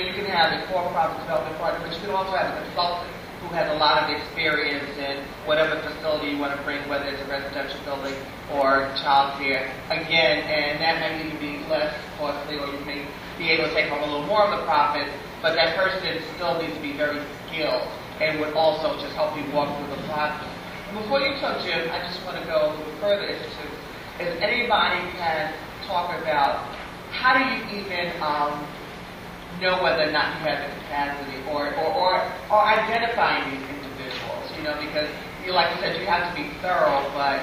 you can have a for-profit development partner, but you can also have a consultant who has a lot of experience in whatever facility you want to bring, whether it's a residential building or child care. Again, and that may even be less costly, or you may be able to take home a little more of the profit, but that person still needs to be very skilled and would also just help you walk through the process. And before you talk, Jim, I just want to go a little further into, if anybody can talk about how do you even know whether or not you have the capacity, or identifying these individuals, because like you said, you have to be thorough, but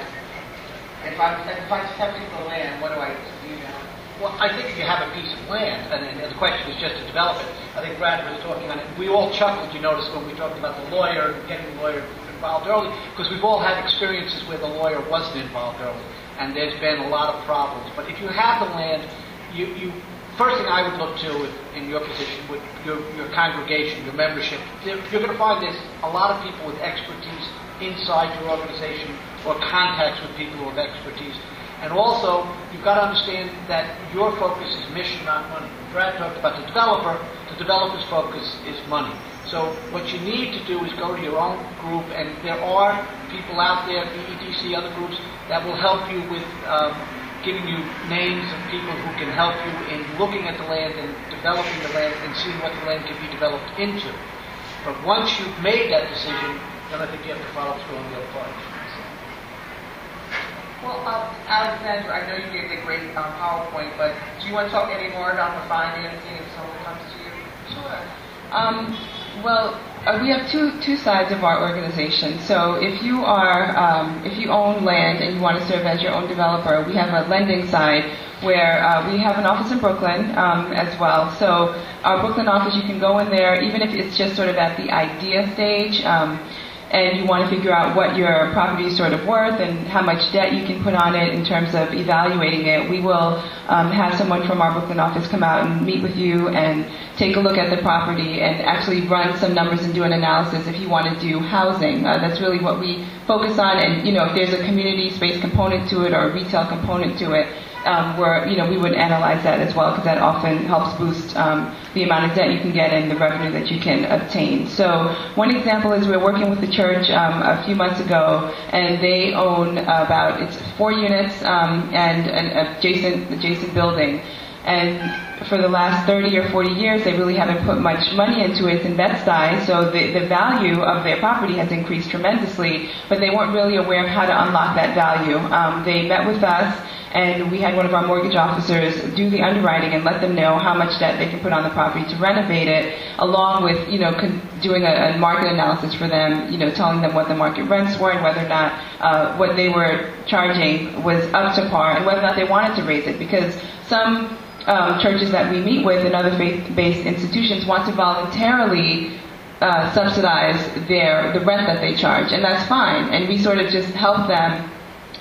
if I just have a piece of land, what do I do now? Well, I think if you have a piece of land, and the question is just to develop it, I think Brad was talking on it. We all chuckled, you noticed, when we talked about the lawyer, getting the lawyer involved early, because we've all had experiences where the lawyer wasn't involved early, and there's been a lot of problems. But if you have the land, first thing I would look to in your position with your congregation, your membership, you're going to find there's a lot of people with expertise inside your organization or contacts with people who have expertise. And also, you've got to understand that your focus is mission, not money. Brad talked about the developer's focus is money. So what you need to do is go to your own group, and there are people out there, BEDC, other groups, that will help you with giving you names of people who can help you in looking at the land and developing the land and seeing what the land can be developed into. But once you've made that decision, then I think you have to follow through on the other part. Well, Alexandra, I know you gave the great PowerPoint, but do you want to talk any more about the financing if someone comes to you? Sure. Well, we have two sides of our organization. So if you own land and you want to serve as your own developer, we have a lending side where we have an office in Brooklyn as well. So our Brooklyn office, you can go in there, even if it's just sort of at the idea stage, and you want to figure out what your property is sort of worth and how much debt you can put on it in terms of evaluating it. We will have someone from our Brooklyn office come out and meet with you and take a look at the property and actually run some numbers and do an analysis if you want to do housing. That's really what we focus on, and if there's a community space component to it or a retail component to it, we would analyze that as well, because that often helps boost the amount of debt you can get and the revenue that you can obtain. So one example is we're working with the church a few months ago, and they own it's 4 units and an adjacent building. And for the last 30 or 40 years, they really haven't put much money into it in Bed-Stuy, so the value of their property has increased tremendously, but they weren't really aware of how to unlock that value. They met with us, and we had one of our mortgage officers do the underwriting and let them know how much debt they can put on the property to renovate it, along with, doing a market analysis for them, telling them what the market rents were and whether or not what they were charging was up to par, and whether or not they wanted to raise it, because some churches that we meet with and other faith-based institutions want to voluntarily subsidize the rent that they charge, and that's fine. And we sort of just help them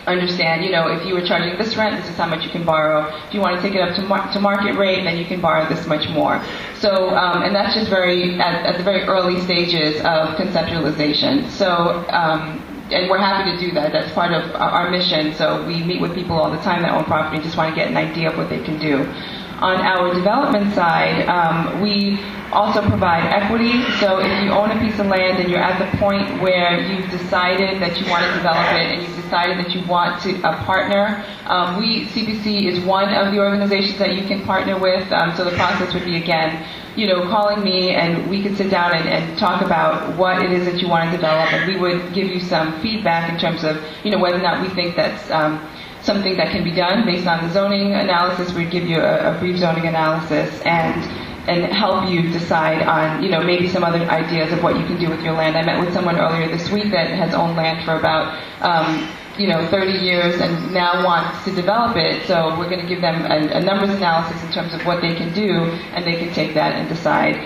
understand, if you were charging this rent, this is how much you can borrow. If you want to take it up to market rate, then you can borrow this much more. So, and that's just at the very early stages of conceptualization. So, and we're happy to do that. That's part of our mission. So we meet with people all the time that own property and just want to get an idea of what they can do. On our development side, we also provide equity. So if you own a piece of land and you're at the point where you've decided that you want to develop it and you've decided that you want to partner, CPC is one of the organizations that you can partner with. So the process would be, again, calling me, and we could sit down and talk about what it is that you want to develop, and we would give you some feedback in terms of, whether or not we think that's something that can be done based on the zoning analysis. We'd give you a brief zoning analysis and help you decide on, maybe some other ideas of what you can do with your land. I met with someone earlier this week that has owned land for about 30 years and now wants to develop it. So we're going to give them a numbers analysis in terms of what they can do, and they can take that and decide,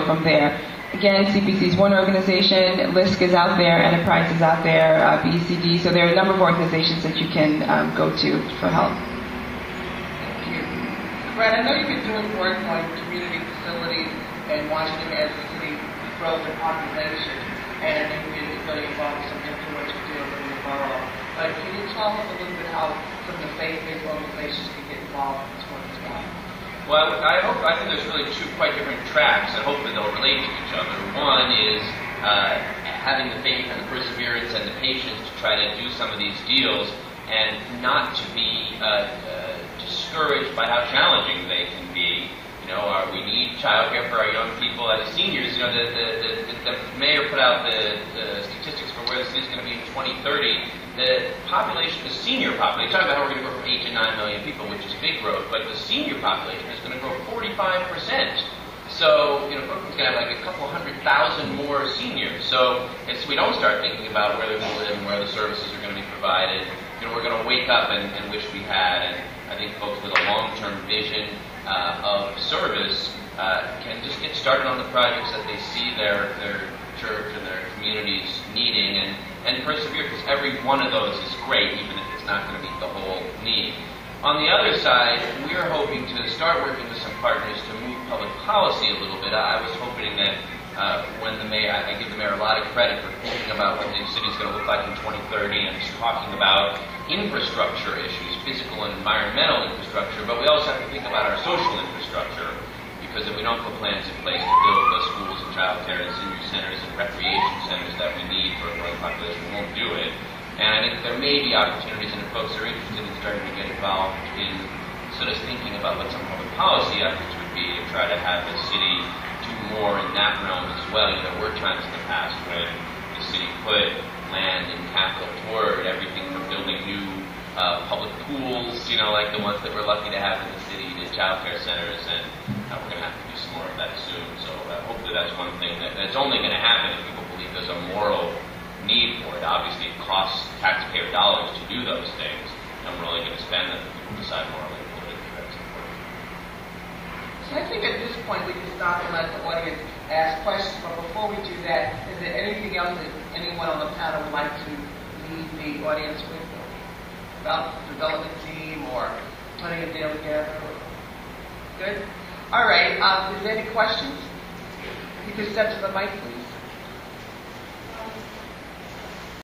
from there. Again, CPC is one organization, LISC is out there, Enterprise is out there, BECD, so there are a number of organizations that you can go to for help. Thank you. Brad, I know you've been doing work on community facilities and Washington as the city grows in population, and I think you're really involved with some influential deals in the borough. But can you talk a little bit how some of the faith-based organizations can get involved in this work as well? Well, I think there's really two quite different tracks, and hopefully they'll relate to each other. One is having the faith and the perseverance and the patience to try to do some of these deals, and not to be discouraged by how challenging they can be. We need childcare for our young people as seniors. The mayor put out the statistics for where the city's going to be in 2030. The population, the senior population, talking about how we're going to grow from 8 to 9 million people, which is big growth, but the senior population is going to grow 45%. So, Brooklyn's going to have like a couple 100,000 more seniors. So, if we don't start thinking about where they're going to live and where the services are going to be provided, we're going to wake up and wish we had. And I think folks with a long-term vision of service can just get started on the projects that they see their church and their communities needing, and persevere, because every one of those is great, even if it's not going to meet the whole need. On the other side, we are hoping to start working with some partners to move public policy a little bit. I was hoping that when the mayor, I give the mayor a lot of credit for thinking about what the city is going to look like in 2030 and talking about infrastructure issues, physical and environmental infrastructure, but we also have to think about our social infrastructure, because if we don't put plans in place to build the schools and child care and senior centers and recreation centers that we need for a growing population, we won't do it. And I think there may be opportunities, and if folks are interested in starting to get involved in sort of thinking about what some public policy efforts would be to try to have the city do more in that realm as well. There were times in the past when the city put land and capital toward everything from building new public pools, like the ones that we're lucky to have in the city, to child care centers, and we're going to have to do some more of that soon. So hopefully that's one thing that's only going to happen if people believe there's a moral need for it. Obviously, it costs taxpayer dollars to do those things, and we're only going to spend them if people decide morally and politically that's important. So I think at this point we can stop and let the audience ask questions, but before we do that, is there anything else that anyone on the panel would like to leave the audience with about the development team or putting a deal together? Good? All right. Is there any questions? You can step to the mic, please.